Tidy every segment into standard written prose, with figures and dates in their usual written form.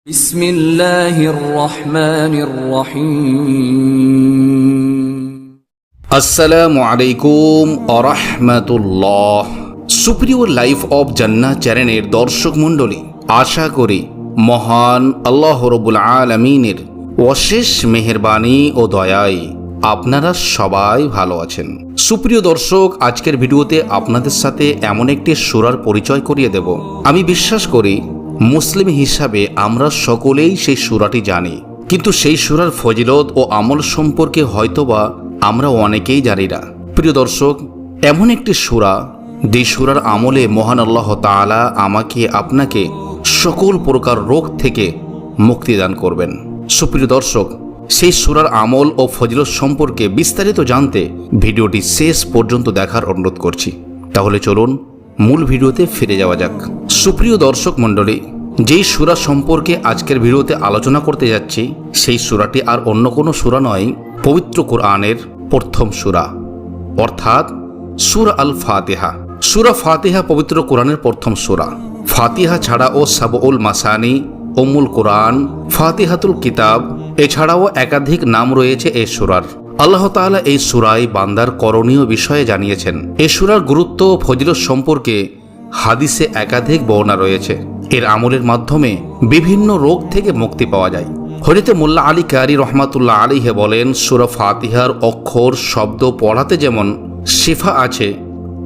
بسم الله الرحمن الرحيم আসসালামু আলাইকুম ওয়া রাহমাতুল্লাহ। সুপ্রিয় লাইফ অফ জান্নাহ চ্যানেলের দর্শক মণ্ডলী, আশা করি মহান আল্লাহ রাব্বুল আলামিনের অশেষ মেহেরবানি ও দয়ায় আপনারা সবাই ভালো আছেন। সুপ্রিয় দর্শক, আজকের ভিডিওতে আপনাদের সাথে এমন একটি সূরার পরিচয় করিয়ে দেব। আমি বিশ্বাস করি মুসলিম হিসাবে আমরা সকলেই সেই সূরাটি জানি, কিন্তু সেই সূরার ফজিলত ও আমল সম্পর্কে হয়তোবা আমরা অনেকেই জানি না। প্রিয় দর্শক, এমন একটি সূরা যে সূরার আমলে মহান আল্লাহ তাআলা আমাকে আপনাকে সকল প্রকার রোগ থেকে মুক্তি দান করবেন। সুপ্রিয় দর্শক, সেই সূরার আমল ও ফজিলত সম্পর্কে বিস্তারিত জানতে ভিডিওটি শেষ পর্যন্ত দেখার অনুরোধ করছি। তাহলে চলুন মূল ভিডিওতে ফিরে যাওয়া যাক। সুপ্রিয় দর্শক মণ্ডলী, যেই সূরা সম্পর্কে আজকের ভিডিওতে আলোচনা করতে যাচ্ছি সেই সূরাটি আর অন্য কোনো সূরা নয়, পবিত্র কোরআনের প্রথম সূরা, অর্থাৎ সূরা আল ফাতিহা। সূরা ফাতিহা পবিত্র কোরআনের প্রথম সূরা। ফাতিহা ছাড়াও সাবউল মাসানি, উম্মুল কোরআন, ফাতিহাতুল কিতাব এছাড়াও একাধিক নাম রয়েছে এই সূরার। আল্লাহ তাআলা এই সূরায় বান্দার করণীয় বিষয়ে জানিয়েছেন। এই সূরার গুরুত্ব ও ফজিলত সম্পর্কে হাদিসে একাধিক বর্ণনা রয়েছে। এর আমলের মাধ্যমে বিভিন্ন রোগ থেকে মুক্তি পাওয়া যায়। হযরত মোল্লা আলী কারি রহমাতুল্লাহ আলাইহি বলেন, সূরা ফাতিহার অক্ষর শব্দ পড়াতে যেমন শিফা আছে,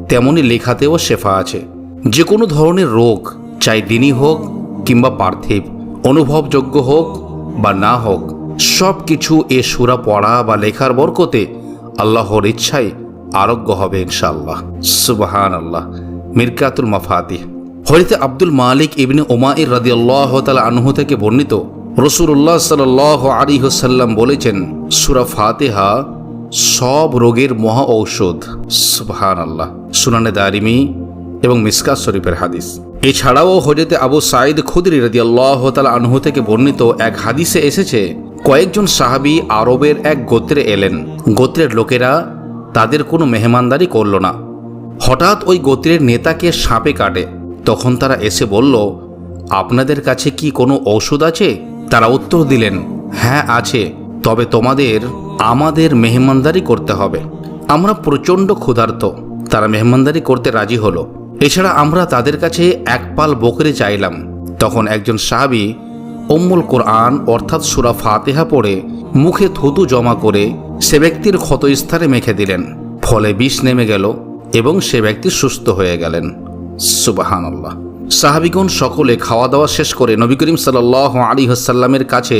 তেমনি লেখাতেও শেফা আছে। যে কোনো ধরনের রোগ, চাই দিনই হোক কিংবা পার্থিব, অনুভবযোগ্য হোক বা না হোক, সব কিছু এ সূরা পড়া বা লেখার বরকতে আল্লাহর ইচ্ছায় আরোগ্য হবে ইনশাআল্লাহ। সুবহানাল্লাহ। মিরকাতুল মাফাতিহ। হযরত আব্দুল মালিক ইবনে উমাইর রাদিয়াল্লাহু তাআলা আনহু থেকে বর্ণিত, রাসূলুল্লাহ সাল্লাল্লাহু আলাইহি ওয়াসাল্লাম বলেছেন, সূরা ফাতিহা সব রোগের মহা ঔষধ। সুবহানাল্লাহ। সুনানে দারিমি এবং মিশকাত শরীফের হাদিস। এছাড়াও হযরত আবু সাঈদ খুদরি রাদিয়াল্লাহু তাআলা আনহু থেকে বর্ণিত এক হাদিসে এসেছে, কয়েকজন সাহাবী আরবের এক গোত্রে এলেন। গোত্রের লোকেরা তাদের কোনো মেহমানদারি করল না। হঠাৎ ওই গোত্রের নেতাকে সাপে কাটে। তখন তারা এসে বলল, আপনাদের কাছে কি কোনো ঔষধ আছে? তারা উত্তর দিলেন, হ্যাঁ আছে, তবে তোমাদের আমাদের মেহমানদারি করতে হবে। আমরা প্রচণ্ড ক্ষুধার্ত। তারা মেহমানদারি করতে রাজি হলো। এছাড়া আমরা তাদের কাছে এক পাল বকরি চাইলাম। তখন একজন সাহাবী উম্মুল কোরআন অর্থাৎ সূরা ফাতিহা পড়ে মুখে থুতু জমা করে সে ব্যক্তির ক্ষতস্থানে মেখে দিলেন। ফলে বিষ নেমে গেল এবং সে ব্যক্তি সুস্থ হয়ে গেলেন। সুবহানাল্লাহ। সাহাবীগণ সকলে খাওয়া দাওয়া শেষ করে নবী করিম সাল্লাল্লাহু আলাইহি ওয়াসাল্লামের কাছে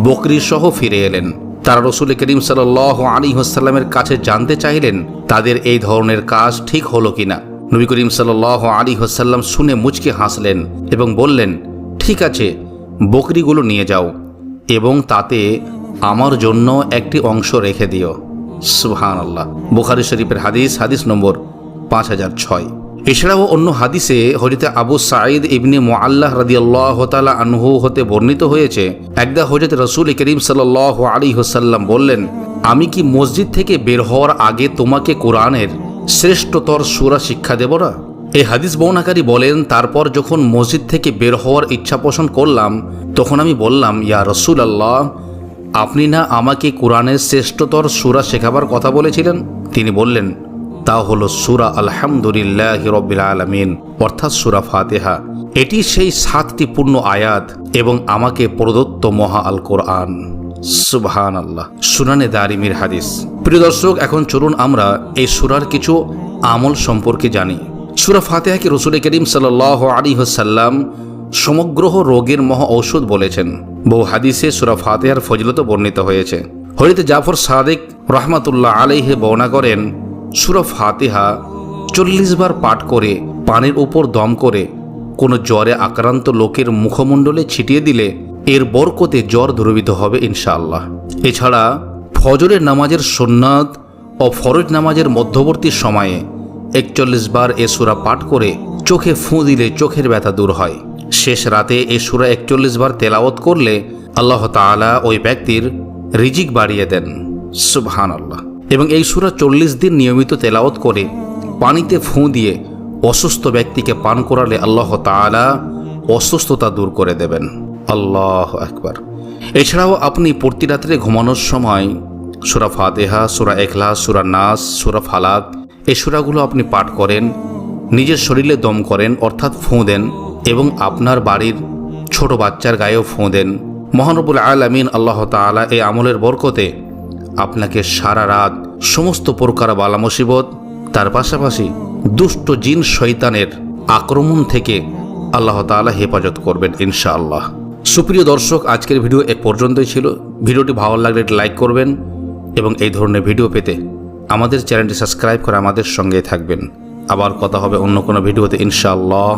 বকরি সহ ফিরে এলেন। তারা রাসূল করিম সাল্লাল্লাহু আলাইহি ওয়াসাল্লামের কাছে জানতে চাইলেন তাদের এই ধরনের কাজ ঠিক হলো কিনা। নবী করিম সাল্লাল্লাহু আলাইহি ওয়াসাল্লাম শুনে মুচকি হাসলেন এবং বললেন, ঠিক আছে, বকরিগুলো নিয়ে যাও এবং তাতে আমার জন্য একটি অংশ রেখে দিও। সুবহানাল্লাহ। বুখারী শরীফের হাদিস, হাদিস নম্বর 5006। এছাড়াও অন্য হাদিসে হযরত আবু সাঈদ ইবনে মুআল্লাহ রাদিয়াল্লাহু তাআলা আনহু হতে বর্ণিত হয়েছে, একদা হযরত রাসূল করিম সাল্লাল্লাহু আলাইহি ওয়াসাল্লাম বললেন, আমি কি মসজিদ থেকে বের হওয়ার আগে তোমাকে কোরআনের শ্রেষ্ঠতর সূরা শিক্ষা দেব না? এই হাদিস বর্ণনাকারী বলেন, তারপর যখন মসজিদ থেকে বের হওয়ার ইচ্ছা পোষণ করলাম, তখন আমি বললাম, ইয়া রাসূলুল্লাহ, আপনি না আমাকে কোরআনের শ্রেষ্ঠতর সূরা শেখাবার কথা বলেছিলেন? তিনি বললেন, তা হলো সূরা আলহামদুলিল্লাহি রাব্বিল আলামিন অর্থাৎ সূরা ফাতিহা। এটি সেই 7টি পূর্ণ আয়াত এবং আমাকে প্রদত্ত মহা আল কোরআন। সুবহানাল্লাহ। সুনানে দারিমির হাদিস। প্রিয় দর্শক, এখন চলুন আমরা এই সূরার কিছু আমল সম্পর্কে জানি। সূরা ফাতিহাকে রাসূল করিম সাল্লাল্লাহু আলাইহি ওয়াসাল্লাম সমগ্র রোগের মহা ঔষধ বলেছেন। বহু হাদিসে সূরা ফাতিহার ফজিলত বর্ণিত হয়েছে। হযরত জাফর সাদিক রাহমাতুল্লাহ আলাইহি বর্ণনা করেন, সূরা ফাতিহা 40 বার পাঠ করে পানির উপর দম করে কোনো জ্বরে আক্রান্ত লোকের মুখমণ্ডলে ছিটিয়ে দিলে এর বরকতে জ্বর দূরীভূত হবে ইনশাআল্লাহ। এছাড়া ফজরের নামাজের সুন্নাত ও ফরজ নামাজের মধ্যবর্তী সময়ে 41 বার এ সূরা পাঠ করে চোখে ফুঁ দিলে চোখের ব্যথা দূর হয়। শেষ রাতে এ সূরা 41 বার তেলাওয়াত করলে আল্লাহ তাআলা ওই ব্যক্তির রিজিক বাড়িয়ে দেন। সুবহানাল্লাহ। এবং এই সূরা 40 দিন নিয়মিত তেলাওয়াত করে পানিতে ফুঁ দিয়ে অসুস্থ ব্যক্তিকে পান করালে আল্লাহ তাআলা অসুস্থতা দূর করে দেবেন। আল্লাহু আকবার। এছাড়াও আপনি প্রতি রাত্রে ঘুমানোর সময় সূরা ফাতিহা, সূরা ইখলাস, সূরা নাস, সূরা ফালাক এই সূরাগুলো আপনি পাঠ করেন, নিজের শরীরে দম করেন অর্থাৎ ফুঁ দেন এবং আপনার বাড়ির ছোট বাচ্চার গায়েও ফুঁ দেন। মহান রব্বুল আলামিন আল্লাহ তাআলা এই আমলের বরকতে আপনাকে সারা রাত সমস্ত প্রকার বালা মুসিবত, তার পাশাপাশি দুষ্ট জিন শয়তানের আক্রমণ থেকে আল্লাহ তাআলা হেফাজত করবেন ইনশাআল্লাহ। সুপ্রিয় দর্শক, আজকের ভিডিও এ পর্যন্তই ছিল। ভিডিওটি ভালো লাগলে লাইক করবেন এবং এই ধরনের ভিডিও পেতে আমাদের চ্যানেলটি সাবস্ক্রাইব করে আমাদের সঙ্গে থাকবেন। আবার কথা হবে অন্য কোনো ভিডিওতে ইনশাআল্লাহ।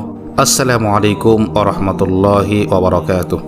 আসসালামু আলাইকুম ওয়া রাহমাতুল্লাহি ওয়া বারাকাতুহু।